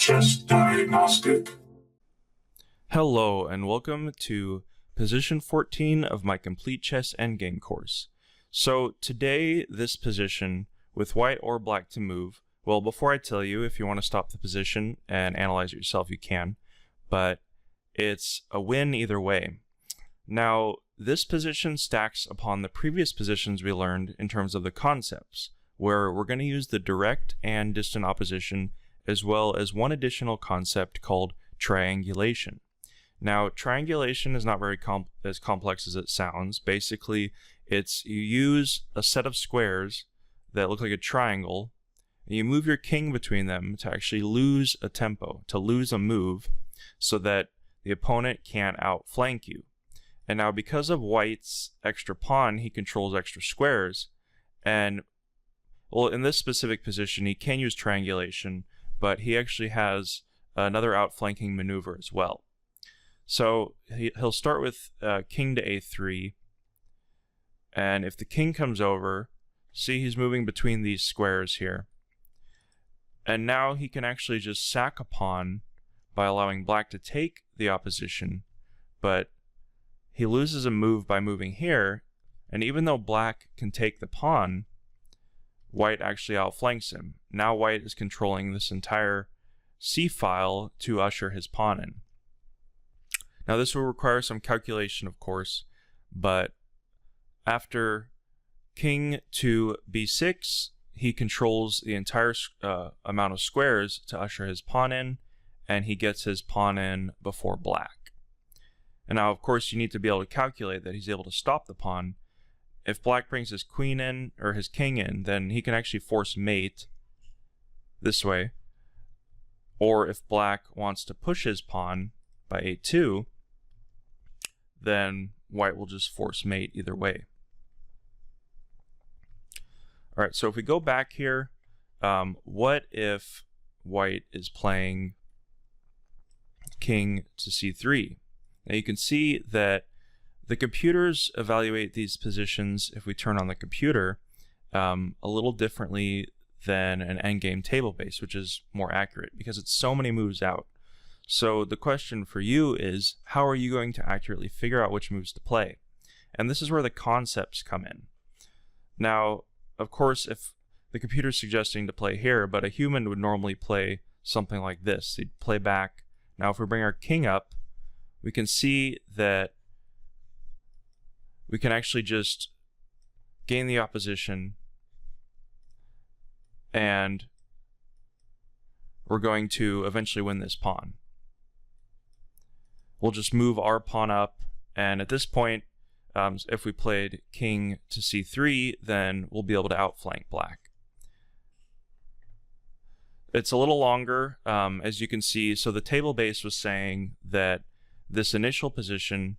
Chess Diagnostic. Hello and welcome to position 14 of my Complete Chess Endgame course. So today, this position with white or black to move, well, before I tell you, if you want to stop the position and analyze it yourself, you can, but it's a win either way. Now, this position stacks upon the previous positions we learned in terms of the concepts, where we're going to use the direct and distant opposition, as well as one additional concept called triangulation. Now, triangulation is not very as complex as it sounds. Basically, it's you use a set of squares that look like a triangle, and you move your king between them to actually lose a tempo, to lose a move, so that the opponent can't outflank you. And now, because of white's extra pawn, he controls extra squares, and well, in this specific position, he can use triangulation, but he actually has another outflanking maneuver as well. So he'll start with king to a3, and if the king comes over, see he's moving between these squares here. And now he can actually just sack a pawn by allowing black to take the opposition, but he loses a move by moving here, and even though black can take the pawn, white actually outflanks him. Now white is controlling this entire c-file to usher his pawn in. Now this will require some calculation, of course, but after king to b6, he controls the entire amount of squares to usher his pawn in, and he gets his pawn in before black. And now, of course, you need to be able to calculate that he's able to stop the pawn. If black brings his queen in, or his king in, then he can actually force mate this way. Or if black wants to push his pawn by a2, then white will just force mate either way. Alright, so if we go back here, what if white is playing king to c3? Now you can see that the computers evaluate these positions, if we turn on the computer, a little differently than an endgame table base, which is more accurate because it's so many moves out. So the question for you is, how are you going to accurately figure out which moves to play? And this is where the concepts come in. Now, of course, if the computer's suggesting to play here, but a human would normally play something like this. He'd play back. Now, if we bring our king up, we can see that we can actually just gain the opposition, and we're going to eventually win this pawn. We'll just move our pawn up, and at this point, if we played king to c3, then we'll be able to outflank black. It's a little longer, as you can see. So the table base was saying that this initial position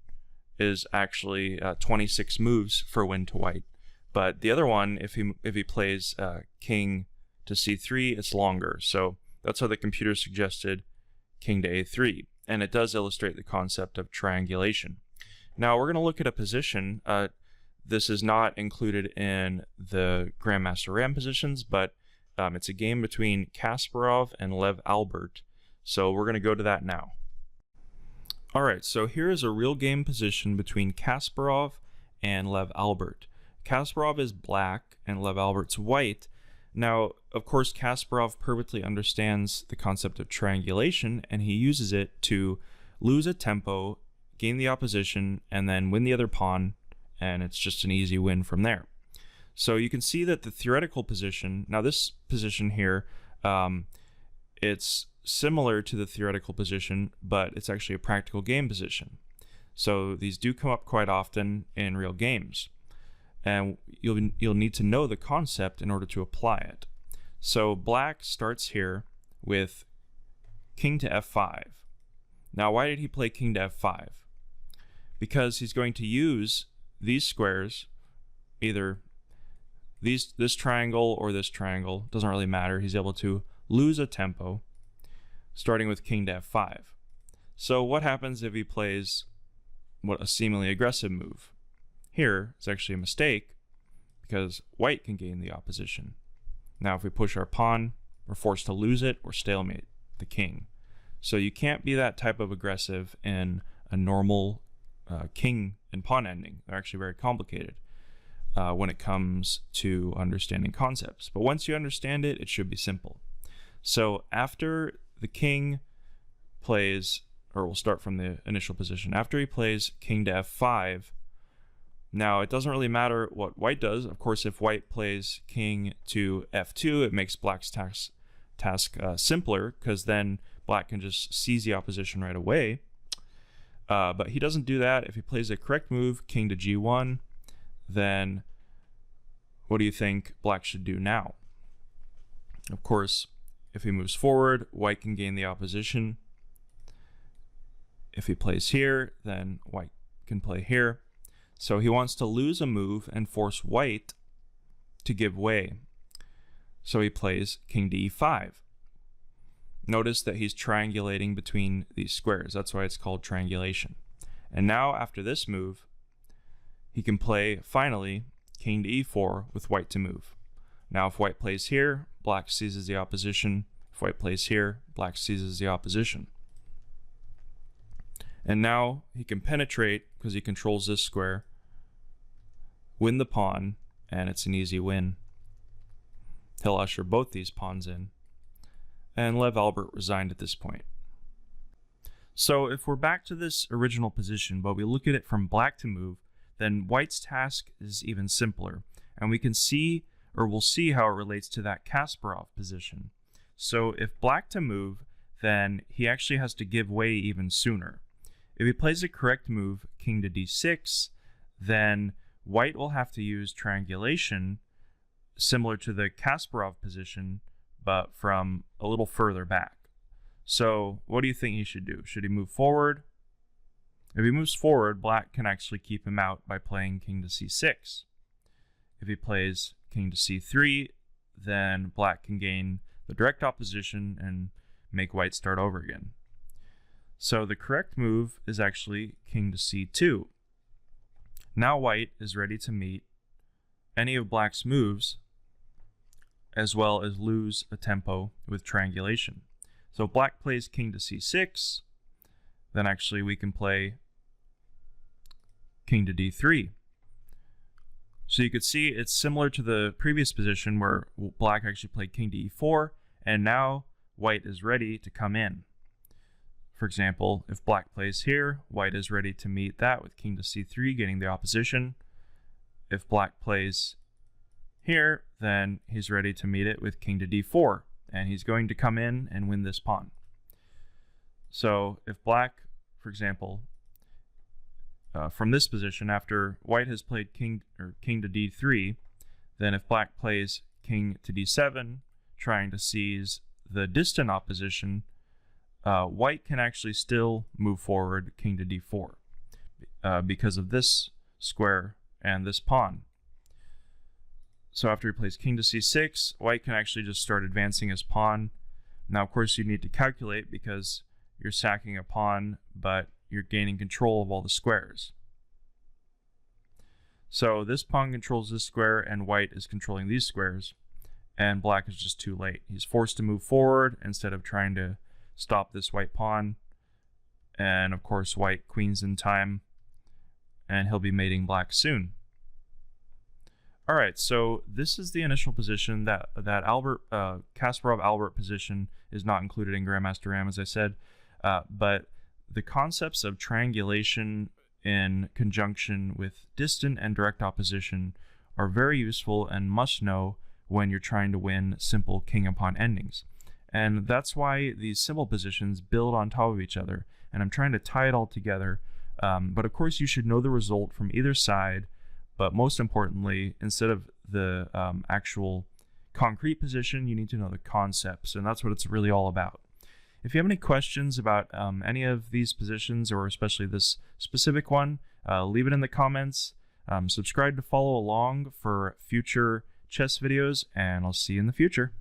is actually 26 moves for win to white, but the other one, if he plays king to c3, it's longer. So that's how the computer suggested king to a3, and it does illustrate the concept of triangulation. Now we're going to look at a position. This is not included in the Grandmaster RAM positions, but it's a game between Kasparov and Lev Alburt, so we're going to go to that now. Alright, so here is a real game position between Kasparov and Lev Alburt. Kasparov is black and Lev Alburt's white. Now, of course, Kasparov perfectly understands the concept of triangulation, and he uses it to lose a tempo, gain the opposition, and then win the other pawn, and it's just an easy win from there. So you can see that the theoretical position, now this position here, it's similar to the theoretical position, but it's actually a practical game position. So these do come up quite often in real games, and you'll need to know the concept in order to apply it. So black starts here with king to f5. Now, why did he play king to f5? Because he's going to use these squares, either this triangle or this triangle, doesn't really matter. He's able to lose a tempo, starting with king to f5. So what happens if he plays a seemingly aggressive move? Here, it's actually a mistake, because white can gain the opposition. Now if we push our pawn, we're forced to lose it or stalemate. the king. So you can't be that type of aggressive in a normal king and pawn ending. They're actually very complicated when it comes to understanding concepts. But once you understand it, it should be simple. So after the king plays, or we'll start from the initial position, after he plays king to f5, now it doesn't really matter what white does. Of course, if white plays king to f2, it makes black's task simpler, because then black can just seize the opposition right away. But he doesn't do that. If he plays a correct move, king to g1, then what do you think black should do now? Of course, if he moves forward, white can gain the opposition. If he plays here, then white can play here. So he wants to lose a move and force white to give way. So he plays king to e5. Notice that he's triangulating between these squares. That's why it's called triangulation. And now after this move, he can play, finally, king to e4 with white to move. Now if white plays here, black seizes the opposition. If white plays here, black seizes the opposition. And now he can penetrate, because he controls this square, win the pawn, and it's an easy win. He'll usher both these pawns in. And Lev Alburt resigned at this point. So if we're back to this original position, but we look at it from black to move, then white's task is even simpler. And we can see, or we'll see how it relates to that Kasparov position. So if black to move, then he actually has to give way even sooner. If he plays a correct move, king to d6, then white will have to use triangulation, similar to the Kasparov position, but from a little further back. So what do you think he should do? Should he move forward? If he moves forward, black can actually keep him out by playing king to c6. If he plays king to c3, then black can gain the direct opposition and make white start over again. So the correct move is actually king to c2. Now white is ready to meet any of black's moves, as well as lose a tempo with triangulation. So if black plays king to c6, then actually we can play king to d3. So you could see it's similar to the previous position where black actually played king to e4, and now white is ready to come in. For example, if black plays here, white is ready to meet that with king to c3, getting the opposition. If black plays here, then he's ready to meet it with king to d4, and he's going to come in and win this pawn. So if black, for example, from this position, after white has played king to d3, then if black plays king to d7, trying to seize the distant opposition, white can actually still move forward king to d4 because of this square and this pawn. So after he plays king to c6, white can actually just start advancing his pawn. Now, of course, you need to calculate because you're sacking a pawn, but you're gaining control of all the squares. So this pawn controls this square, and white is controlling these squares, and black is just too late. He's forced to move forward instead of trying to stop this white pawn, and of course white queens in time, and he'll be mating black soon. Alright, so this is the initial position. That Kasparov Alburt position is not included in Grandmaster RAM, as I said, but the concepts of triangulation in conjunction with distant and direct opposition are very useful and must know when you're trying to win simple king and pawn endings. And that's why these simple positions build on top of each other, and I'm trying to tie it all together. But of course you should know the result from either side, but most importantly, instead of the actual concrete position, you need to know the concepts, and that's what it's really all about. If you have any questions about any of these positions, or especially this specific one, leave it in the comments. Subscribe to follow along for future chess videos, and I'll see you in the future.